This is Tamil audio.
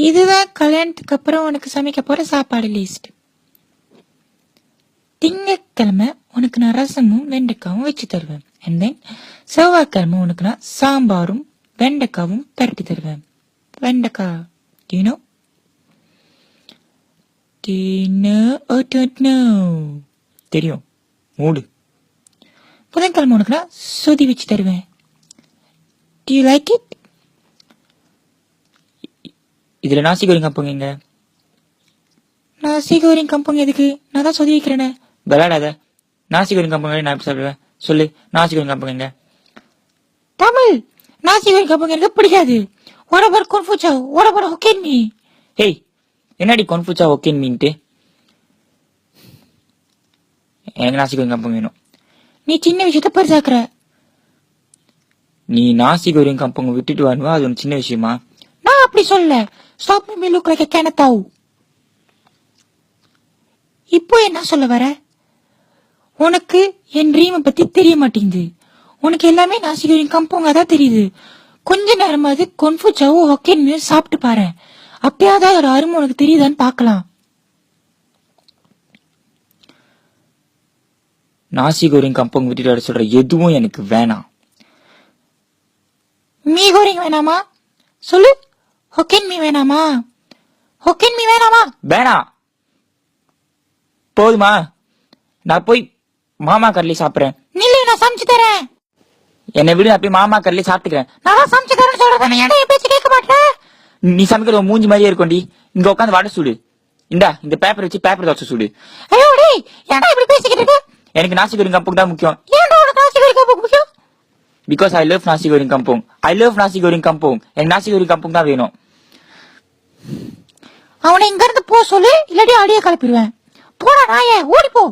இதுதான் கல்யாணத்துக்கு அப்புறம் உனக்கு சமைக்க போற சாப்பாடு லிஸ்ட். திங்கக்கிழமை உனக்கு நான் ரசமும் வெண்டைக்காவும் வச்சு தருவேன். அண்ட் தென் செவ்வாய்க்கிழமை உனக்கு நான் சாம்பாரும் வெண்டைக்காவும் பரட்டி தருவேன். வெண்டைக்காய் you தெரியும், மூடு. புதன்கிழமை உனக்கு நான் சொதி வச்சு தருவேன். Do you like it? இதுல நாசி கோரிங் கம்பங்க எங்க? நாசி கோரிங் கம்பங்க எதுக்கு? நான் தான் சொதி வைக்கிறேனே. விளையாடாத. நாசி கோரிங் கம்பங்க நான் எப்படி சாப்பிடுவேன் சொல்லு. நாசி கோரிங் கம்பங்க எங்க? தமிழ் நாசி கோரிங் கம்பங்க எனக்கு பிடிக்காது. What about konfucha? What about Hokkien mee? Hey, என்னடி konfucha Hokkien மீன்ட்டு? எனக்கு நாசி கோரிங் கம்பங்க வேணும். நீ சின்ன விஷயத்த பெருசாக்குற. நீ நாசி கோரிங் கம்பங்க விட்டுட்டு வருவா, அது ஒரு சின்ன விஷயமா? நான் அப்படி சொல்ல. Stop me look like a canatau. இப்போ என்ன சொல்ல வர? உனக்கு என் ட்ரீமை பத்தி தெரிய மாட்டேங்குது. உனக்கு எல்லாமே நாசி கோரிங் கம்பங்க தான் தெரியுது. கொஞ்ச நேரமாவது கொன்ஃபுச்சாவும் ஹொக்கேன் மீயும் சாப்பிட்டு பாரு. அப்பயாவது ஒரு அருமை உனக்கு தெரியுதான்னு பாக்கலாம். நாசி கோரிங் கம்பங்க விட்டுட்டு வர சொல்ற எதுவும் எனக்கு வேணாம். மீ கோரிங் வேணாமா சொல்லு. ஹொக்கேன் மீ வேணாமா? ஹொக்கேன் மீ வேணாமா? வேணாம். போதுமா? நான் போய் மாமா கரலி சாப்பிடுறேன். நில்லு, நான் சமைச்சு தரேன். என்னை விடு, நான் போய் மாமா கரலி சாப்பிட்டுக்கிறேன். நான் சமைச்சு தரேன்னு சொல்றேன். என்ன பேச்சு கேட்க மாட்டேன். நீ சமைக்கிற மூஞ்சி மாதிரியே இருக்கும்டி. இங்க உட்காந்து வடை சுடு. இந்தா இந்த பேப்பர் வச்சு பேப்பர் தோசை சுடு. ஐயோ டேய், ஏன்டா இப்படி பேசிக்கிட்டு இருக்க? எனக்கு நாசி கோரிங் கம்பங் தான் முக்கியம். ஏன்டா உனக்கு நாசி கோரிங் கம்பங் முக்கியம்? Because I love nasi goreng kampung. I love nasi goreng kampung. எனக்கு நாசி கோரிங் கம்பங் தான் வேணும். அவனை இங்க இருந்து போ சொல்லு, இல்லாட்டி அடியே கிளப்பிடுவேன். போடா நாயே, ஓடி போ.